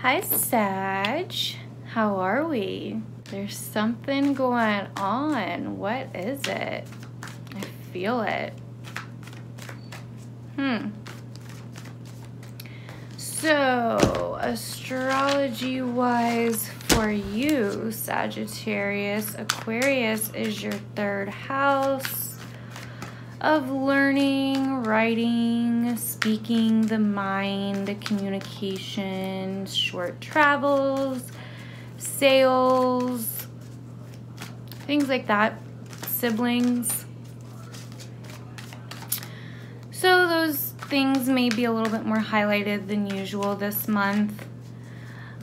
Hi, Sag. How are we? There's something going on. What is it? I feel it. So, astrology-wise for you, Sagittarius, Aquarius is your third house of learning, writing, speaking, the mind, communication, short travels, sales, things like that, siblings. So those things may be a little bit more highlighted than usual this month.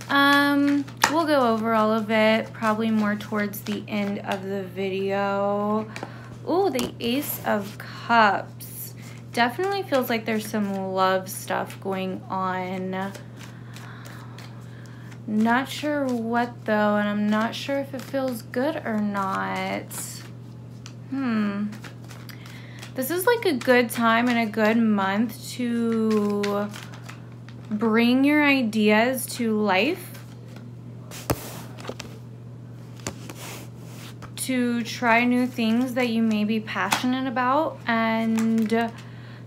We'll go over all of it probably more towards the end of the video. Ooh, the Ace of Cups. Definitely feels like there's some love stuff going on. Not sure what though, and I'm not sure if it feels good or not. This is like a good time and a good month to bring your ideas to life, to try new things that you may be passionate about, and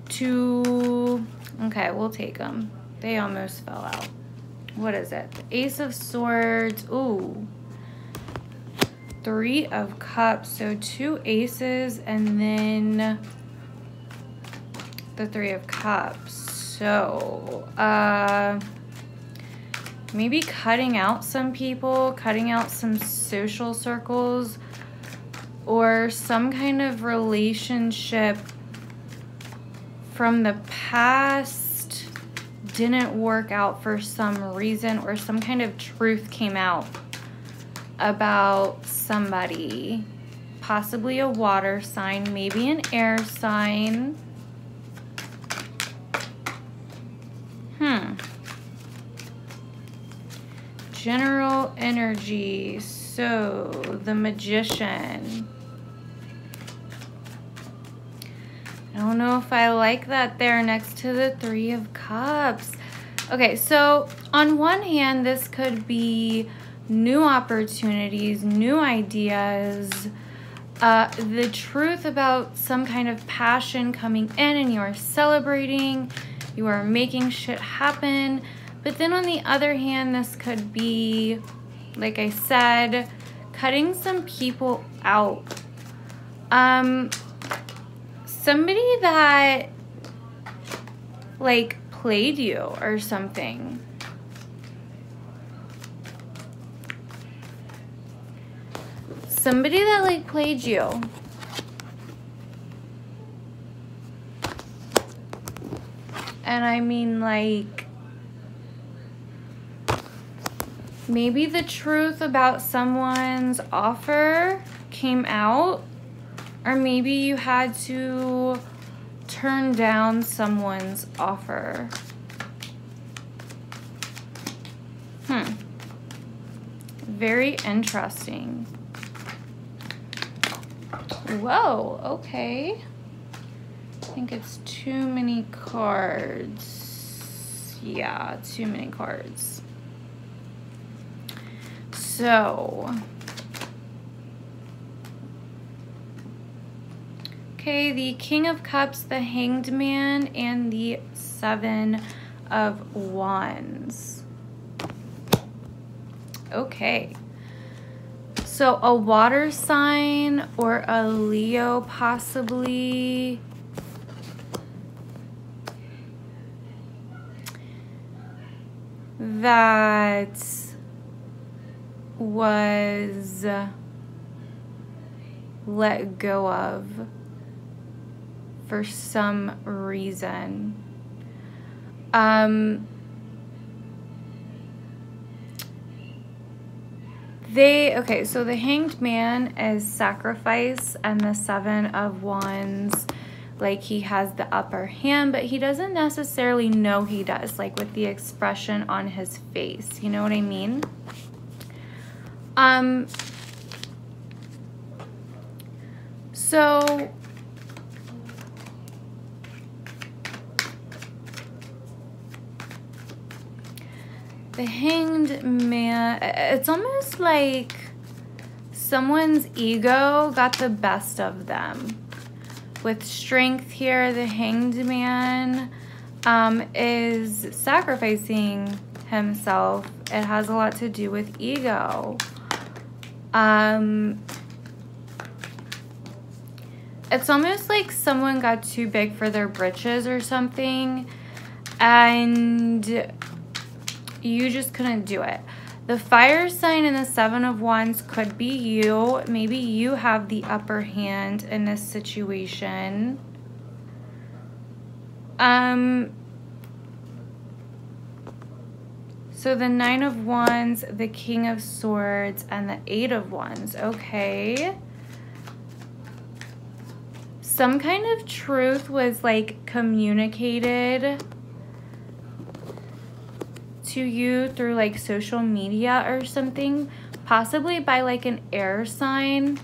to, okay, we'll take them. They almost fell out. What is it? The Ace of Swords. Ooh. Three of Cups. So two aces and then the Three of Cups. So, maybe cutting out some people, cutting out some social circles, or some kind of relationship from the past didn't work out for some reason, or some kind of truth came out about somebody, possibly a water sign, maybe an air sign. General energy. So the Magician. I don't know if I like that there next to the Three of Cups. Okay, so on one hand, this could be new opportunities, new ideas, the truth about some kind of passion coming in, and you are celebrating, you are making shit happen. But then on the other hand, this could be, like I said, cutting some people out. Somebody that like played you or something. Somebody that like played you. And I mean, like, maybe the truth about someone's offer came out, or maybe you had to turn down someone's offer. Very interesting. Whoa, okay. I think it's too many cards. Yeah, too many cards. So, okay, the King of Cups, the Hanged Man, and the Seven of Wands. Okay. So a water sign or a Leo possibly. That was let go of for some reason. Okay, so the Hanged Man is sacrifice, and the Seven of Wands, like he has the upper hand, but he doesn't necessarily know he does, like with the expression on his face. You know what I mean? So The Hanged Man, it's almost like someone's ego got the best of them. With Strength here, the Hanged Man is sacrificing himself. It has a lot to do with ego. It's almost like someone got too big for their britches or something, and you just couldn't do it. The fire sign and the Seven of Wands could be you. Maybe you have the upper hand in this situation. So the Nine of Wands, the King of Swords, and the Eight of Wands. Okay. Some kind of truth was like communicated to you through like social media or something, possibly by like an air sign,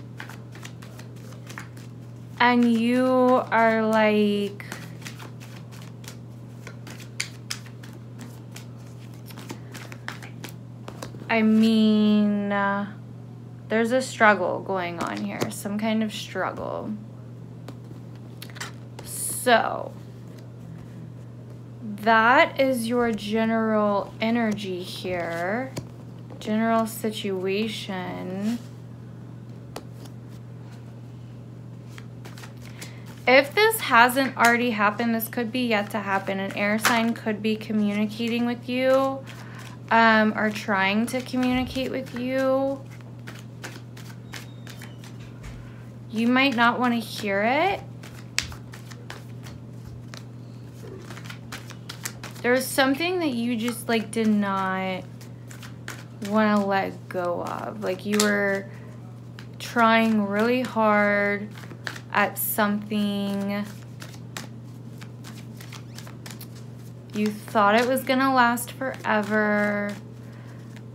and you are like, I mean, there's a struggle going on here, some kind of struggle. So that is your general energy here, general situation. If this hasn't already happened, this could be yet to happen. An air sign could be communicating with you, or trying to communicate with you. You might not want to hear it. There's something that you just like did not want to let go of. Like you were trying really hard at something. You thought it was gonna last forever,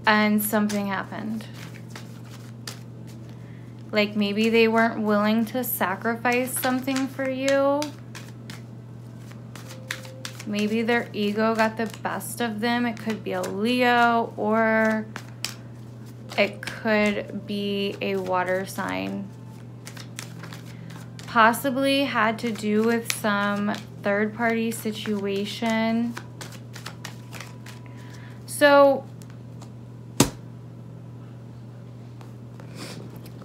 and something happened. Like maybe they weren't willing to sacrifice something for you. Maybe their ego got the best of them. It could be a Leo, or it could be a water sign. Possibly had to do with some third-party situation. So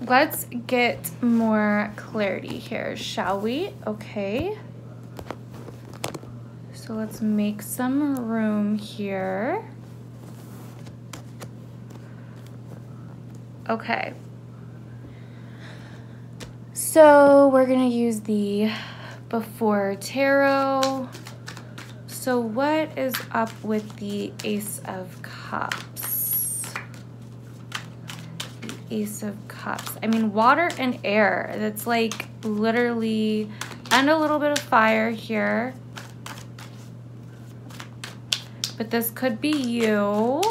let's get more clarity here, shall we? Okay. So let's make some room here. Okay. So we're gonna use the Before Tarot. So what is up with the Ace of Cups? The Ace of Cups. I mean, water and air. That's like literally, and a little bit of fire here. But this could be you.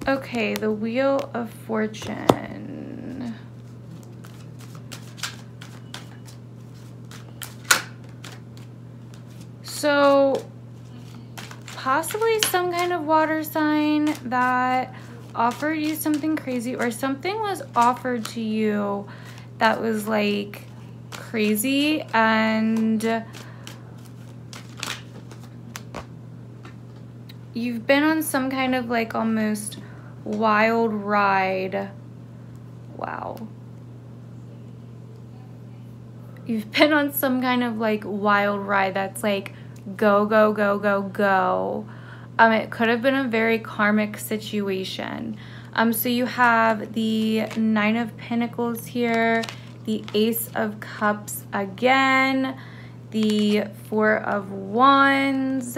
Okay, the Wheel of Fortune. So, possibly some kind of water sign that offered you something crazy, or something was offered to you that was like crazy, and you've been on some kind of like almost wild ride. Wow. You've been on some kind of like wild ride that's like go, go, go, go, go. It could have been a very karmic situation. So you have the Nine of Pentacles here, the Ace of Cups again, the Four of Wands,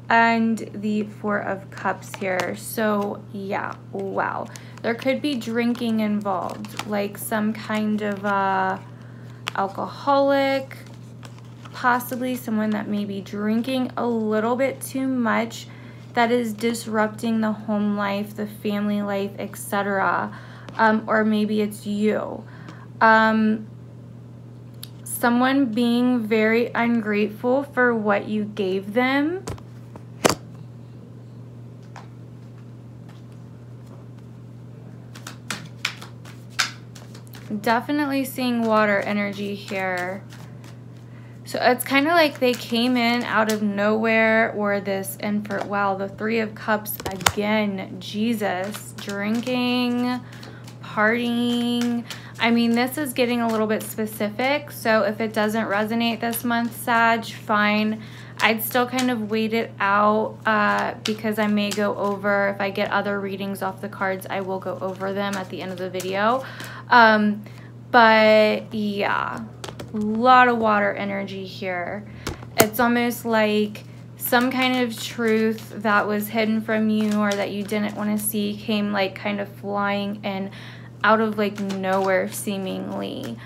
and the Four of Cups here. So yeah, wow. There could be drinking involved, like some kind of alcoholic, possibly someone that may be drinking a little bit too much, that is disrupting the home life, the family life, etc. or maybe it's you. Someone being very ungrateful for what you gave them. Definitely seeing water energy here. So it's kind of like they came in out of nowhere, or this, and for, wow, the Three of Cups again, Jesus, drinking, partying. I mean, this is getting a little bit specific, so if it doesn't resonate this month, Sag, fine. I'd still kind of wait it out because I may go over, if I get other readings off the cards, I will go over them at the end of the video. But yeah, a lot of water energy here. It's almost like some kind of truth that was hidden from you or that you didn't want to see came like kind of flying in out of like nowhere seemingly.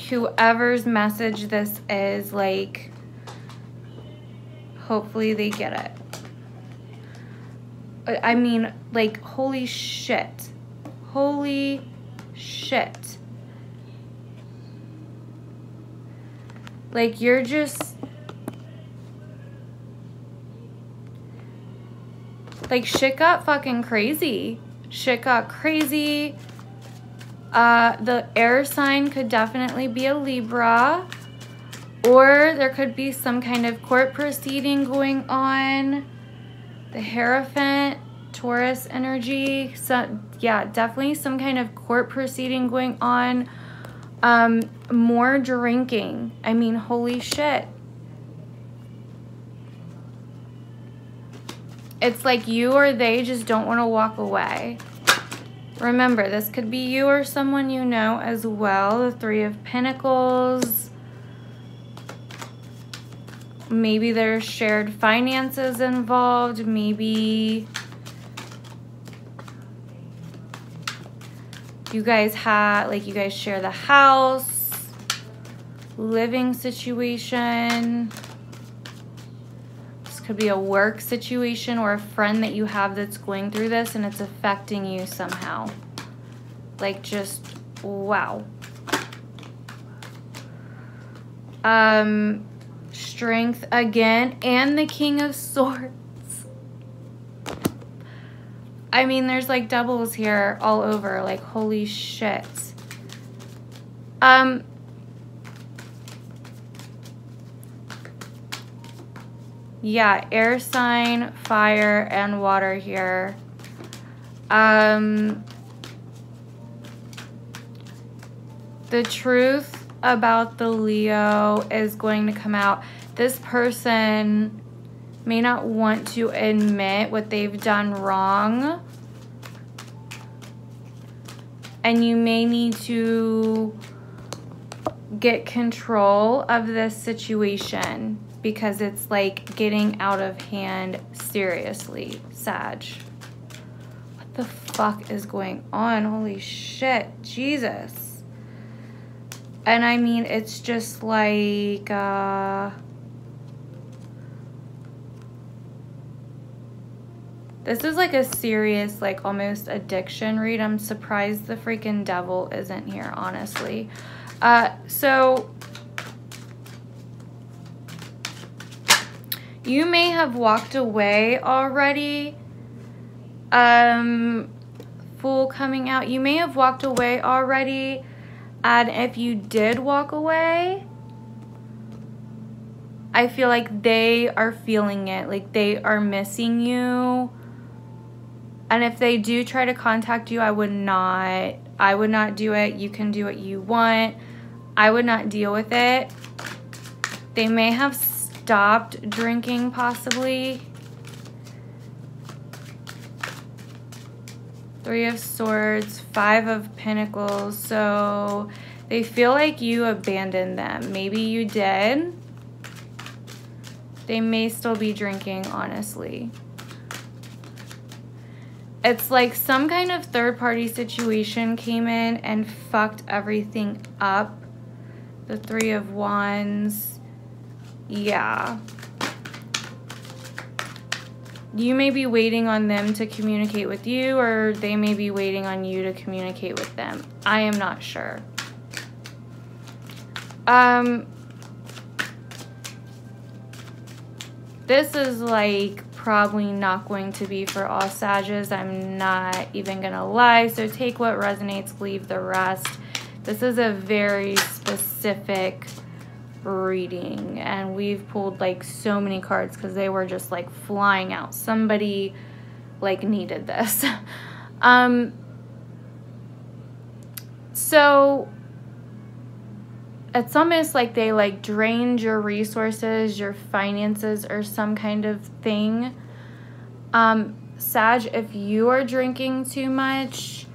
Whoever's message this is, like, hopefully they get it. I mean, like, holy shit. Holy shit. Like, you're just, like, shit got fucking crazy. Shit got crazy. The air sign could definitely be a Libra, or there could be some kind of court proceeding going on. The Hierophant, Taurus energy. So yeah, definitely some kind of court proceeding going on. More drinking. I mean, holy shit. It's like you or they just don't want to walk away. Remember, this could be you or someone you know as well. The Three of Pentacles. Maybe there's shared finances involved. Maybe you guys have, like, you guys share the house, living situation. This could be a work situation or a friend that you have that's going through this and it's affecting you somehow. Like, just, wow. Strength again, and the King of Swords. I mean, there's like doubles here all over, like, holy shit. Yeah, air sign, fire, and water here. The truth about the Leo is going to come out. This person may not want to admit what they've done wrong. And you may need to get control of this situation because it's like getting out of hand seriously, Sag. What the fuck is going on? Holy shit, Jesus. And I mean, it's just like, this is like a serious, like, almost addiction read. I'm surprised the freaking devil isn't here, honestly. So you may have walked away already. Fool coming out. You may have walked away already. And if you did walk away, I feel like they are feeling it. Like, they are missing you. And if they do try to contact you, I would not do it. You can do what you want. I would not deal with it. They may have stopped drinking, possibly. Three of Swords, Five of Pentacles. So they feel like you abandoned them. Maybe you did. They may still be drinking, honestly. It's like some kind of third-party situation came in and fucked everything up. The Three of Wands. Yeah. you may be waiting on them to communicate with you, or they may be waiting on you to communicate with them. I am not sure. This is like probably not going to be for all Sages. I'm not even gonna lie. So take what resonates, leave the rest. This is a very specific reading, and we've pulled like so many cards because they were just like flying out. Somebody like needed this. So it's almost like they like drained your resources, your finances, or some kind of thing. Sag, if you are drinking too much,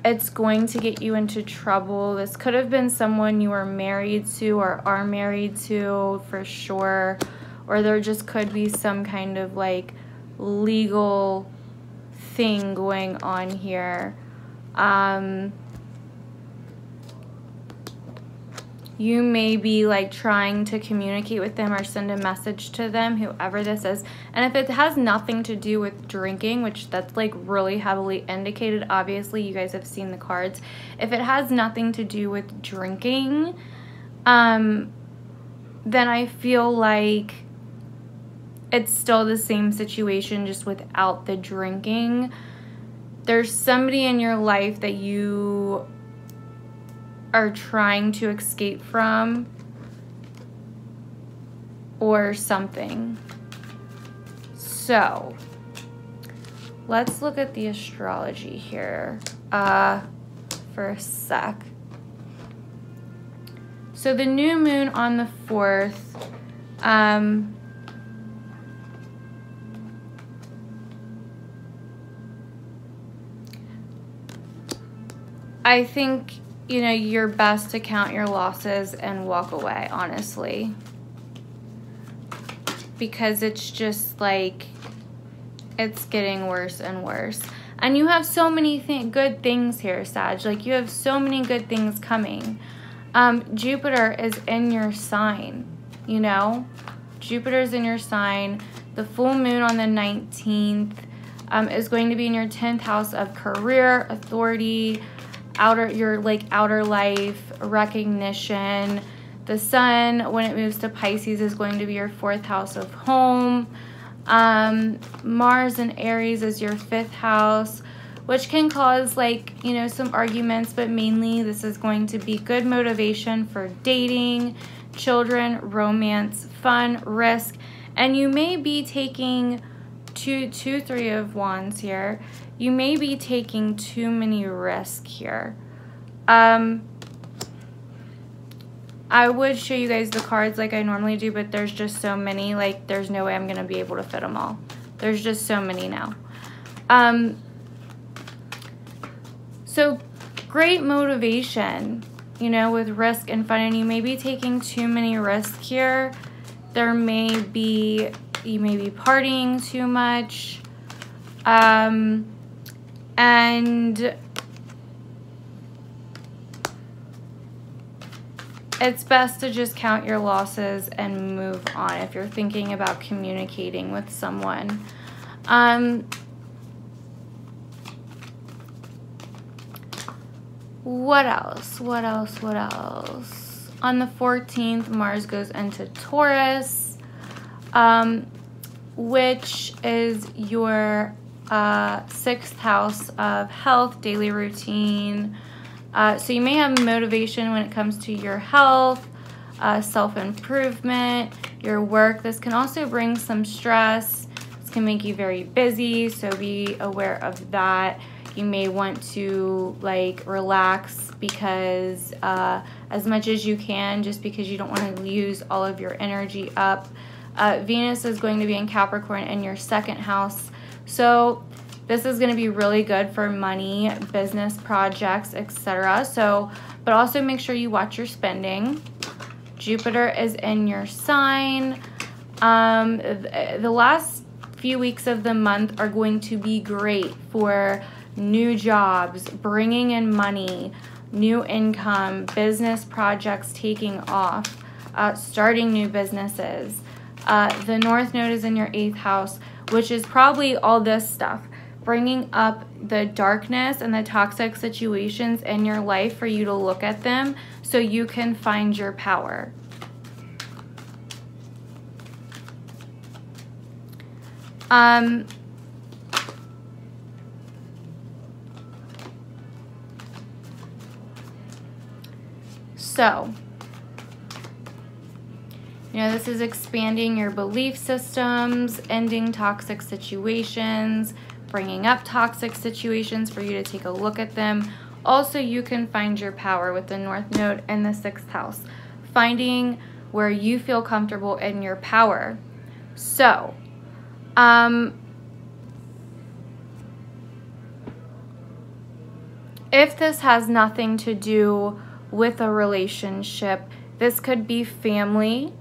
it's going to get you into trouble. This could have been someone you were married to or are married to for sure. Or there just could be some kind of like legal thing going on here. You may be like trying to communicate with them or send a message to them, whoever this is. And if it has nothing to do with drinking, which that's like really heavily indicated, obviously you guys have seen the cards. If it has nothing to do with drinking, then I feel like it's still the same situation, just without the drinking. There's somebody in your life that you are trying to escape from, or something. So let's look at the astrology here for a sec. So the new moon on the 4th, I think, you know, you're best to count your losses and walk away, honestly. Because it's just like, it's getting worse and worse. And you have so many good things here, Sag. Like, you have so many good things coming. Jupiter is in your sign, you know? Jupiter's in your sign. The full moon on the 19th is going to be in your 10th house of career, authority, your like outer life, recognition. The sun, when it moves to Pisces, is going to be your 4th house of home. Mars in Aries is your 5th house, which can cause, like, you know, some arguments, but mainly this is going to be good motivation for dating, children, romance, fun, risk. And you may be taking Three of Wands here. You may be taking too many risks here. I would show you guys the cards like I normally do, but there's just so many, like there's no way I'm gonna be able to fit them all. There's just so many now. So great motivation, you know, with risk and fun, and you may be taking too many risks here. You may be partying too much, and it's best to just count your losses and move on if you're thinking about communicating with someone. What else? On the 14th, Mars goes into Taurus, which is your 6th house of health, daily routine. So you may have motivation when it comes to your health, self-improvement, your work. This can also bring some stress. This can make you very busy, so be aware of that. You may want to like relax because as much as you can, just because you don't want to use all of your energy up. Venus is going to be in Capricorn in your 2nd house. So this is going to be really good for money, business projects, etc. But also make sure you watch your spending. Jupiter is in your sign. The last few weeks of the month are going to be great for new jobs, bringing in money, new income, business projects taking off, starting new businesses. The North Node is in your 8th house, which is probably all this stuff, bringing up the darkness and the toxic situations in your life for you to look at them so you can find your power. So, you know, this is expanding your belief systems, ending toxic situations, bringing up toxic situations for you to take a look at them. Also, you can find your power with the North Node and the 6th house, finding where you feel comfortable in your power. So, if this has nothing to do with a relationship, this could be family.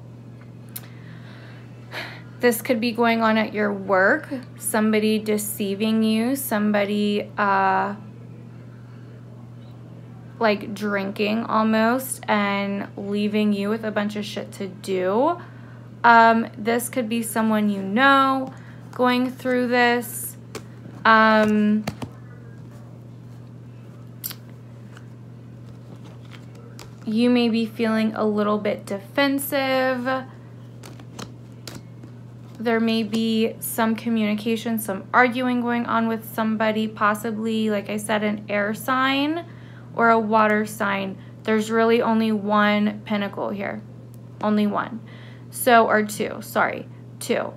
This could be going on at your work, somebody deceiving you, somebody like drinking almost and leaving you with a bunch of shit to do. This could be someone you know going through this. You may be feeling a little bit defensive. There may be some communication, some arguing going on with somebody, possibly, like I said, an air sign or a water sign. There's really only one pentacle here. Only one. So, or two, sorry, two.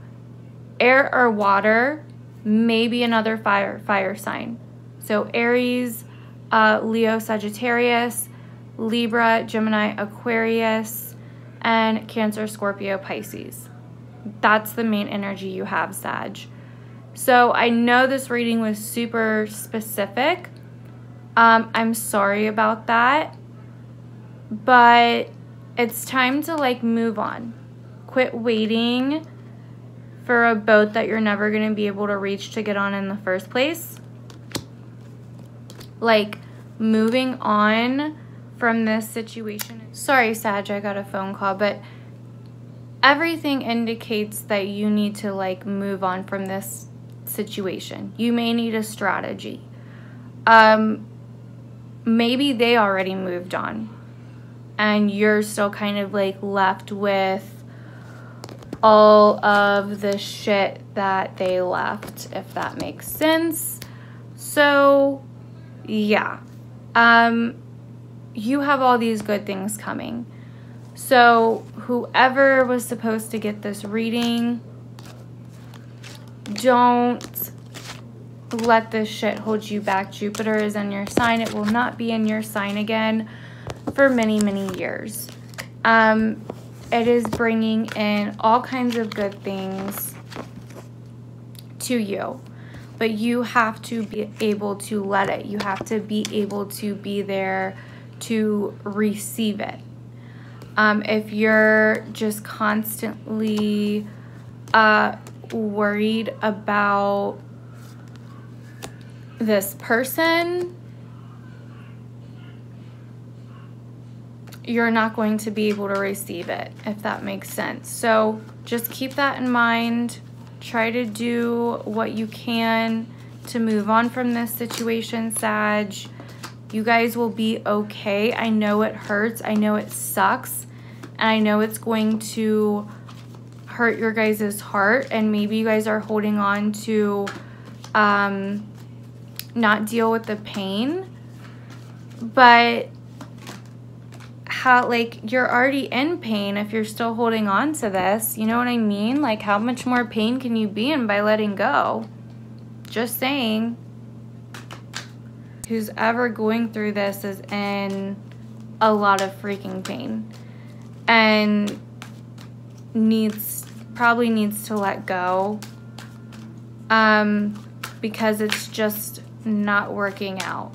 Air or water, maybe another fire sign. So Aries, Leo, Sagittarius, Libra, Gemini, Aquarius, and Cancer, Scorpio, Pisces. That's the main energy you have, Sag. So I know this reading was super specific. I'm sorry about that. But it's time to like move on. Quit waiting for a boat that you're never going to be able to reach to get on in the first place. Like moving on from this situation. Sorry, Sag, I got a phone call, but everything indicates that you need to like move on from this situation. You may need a strategy. Maybe they already moved on and you're still kind of like left with all of the shit that they left, if that makes sense. So yeah, you have all these good things coming. So whoever was supposed to get this reading, don't let this shit hold you back. Jupiter is in your sign. It will not be in your sign again for many, many years. It is bringing in all kinds of good things to you, but you have to be able to let it. You have to be able to be there to receive it. If you're just constantly worried about this person, you're not going to be able to receive it, if that makes sense. So just keep that in mind. Try to do what you can to move on from this situation, Sag. You guys will be okay. I know it hurts. I know it sucks. And I know it's going to hurt your guys' heart. And maybe you guys are holding on to not deal with the pain. But how, like, you're already in pain if you're still holding on to this. You know what I mean? Like, how much more pain can you be in by letting go? Just saying. Who's ever going through this is in a lot of freaking pain and probably needs to let go because it's just not working out.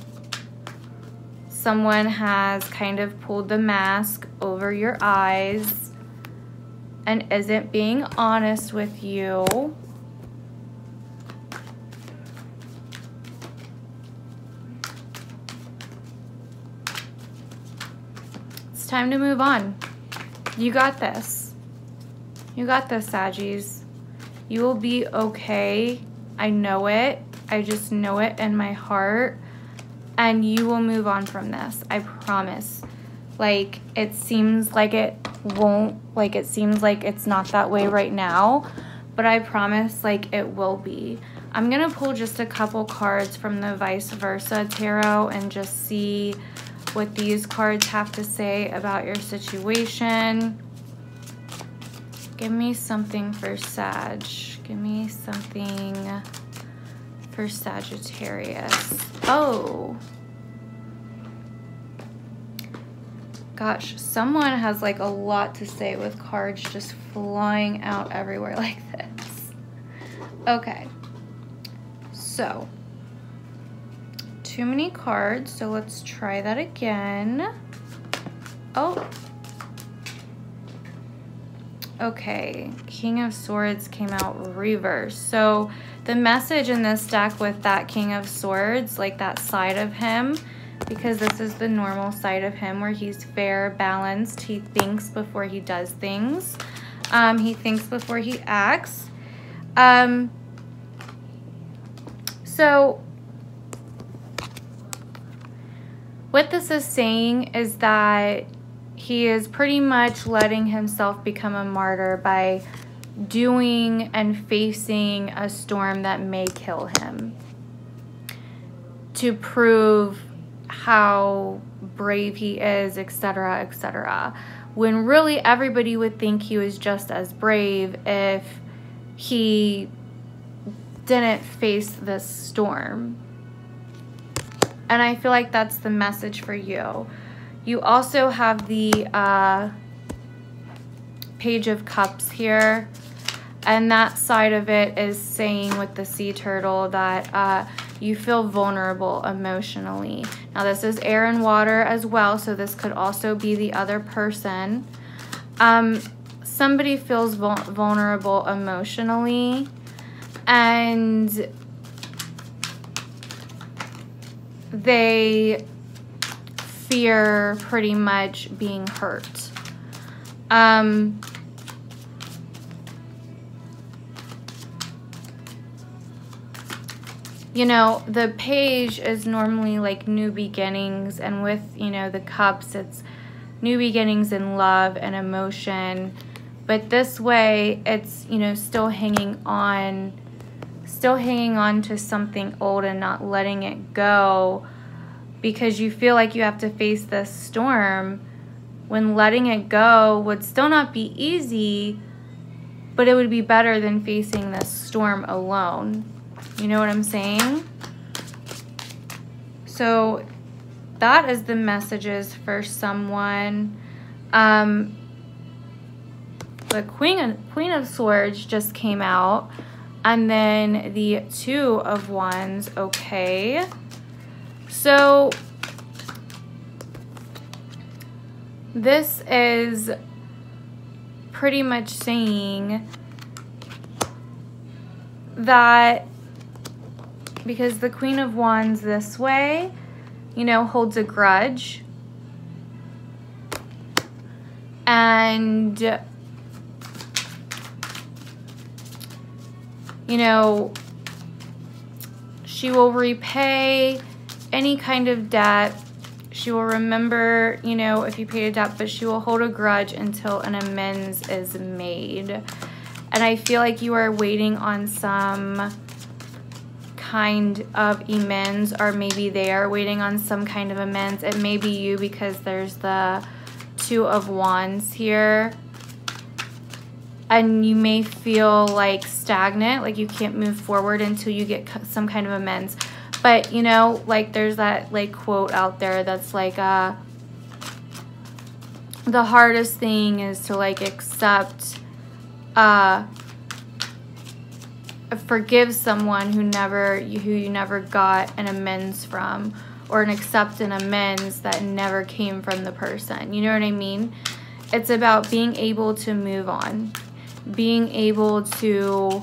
Someone has kind of pulled the mask over your eyes and isn't being honest with you. It's time to move on. You got this. You got this, Saggies. You will be okay. I know it. I just know it in my heart. And you will move on from this. I promise. Like, it seems like it won't, like, it seems like it's not that way right now, but I promise, like, it will be. I'm gonna pull just a couple cards from the Vice Versa Tarot and just see what these cards have to say about your situation. Give me something for Sag. Give me something for Sagittarius. Oh. Gosh, someone has like a lot to say with cards just flying out everywhere like this. Okay. So, too many cards, so let's try that again. Oh. Okay, King of Swords came out reversed. So the message in this deck with that King of Swords, like that side of him, because this is the normal side of him where he's fair, balanced, he thinks before he does things. He thinks before he acts. So what this is saying is that he is pretty much letting himself become a martyr by doing and facing a storm that may kill him to prove how brave he is, etc., etc. When really everybody would think he was just as brave if he didn't face this storm. And I feel like that's the message for you. You also have the Page of Cups here, and that side of it is saying with the sea turtle that you feel vulnerable emotionally. Now this is air and water as well, so this could also be the other person. Somebody feels vulnerable emotionally, and they fear pretty much being hurt. You know, the page is normally like new beginnings, and with, you know, the cups, it's new beginnings in love and emotion. But this way, it's, you know, still hanging on to something old and not letting it go, because you feel like you have to face this storm when letting it go would still not be easy, but it would be better than facing this storm alone. You know what I'm saying? So that is the messages for someone. The Queen of Swords just came out, and then the Two of Wands. Okay. So this is pretty much saying that because the Queen of Wands this way, you know, holds a grudge, and you know, she will repay any kind of debt. She will remember, you know, if you paid a debt, but she will hold a grudge until an amends is made. And I feel like you are waiting on some kind of amends, or maybe they are waiting on some kind of amends. It may be you, because there's the Two of Wands here. And you may feel like stagnant, like you can't move forward until you get some kind of amends. But, you know, like there's that like quote out there that's like, the hardest thing is to like accept, forgive someone who you never got an amends from, or accept an amends that never came from the person. You know what I mean? It's about being able to move on, being able to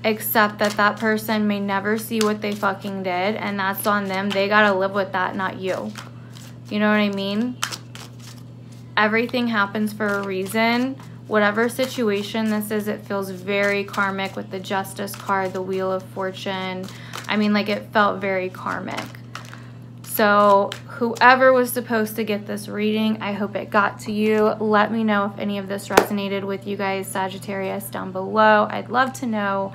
accept that that person may never see what they fucking did, and that's on them. They gotta live with that, not you. You know what I mean? Everything happens for a reason. whatever situation this is, it feels very karmic with the Justice card, the Wheel of Fortune. I mean, like, it felt very karmic. So whoever was supposed to get this reading, I hope it got to you. Let me know if any of this resonated with you guys, Sagittarius, down below. I'd love to know.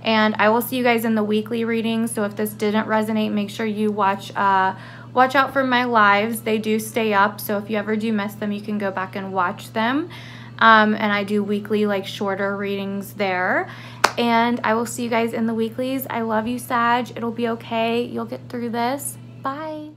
And I will see you guys in the weekly reading. So if this didn't resonate, make sure you watch out for my lives. They do stay up. So if you ever do miss them, you can go back and watch them. And I do weekly, like, shorter readings there. And I will see you guys in the weeklies. I love you, Sag. It'll be okay. You'll get through this. Bye.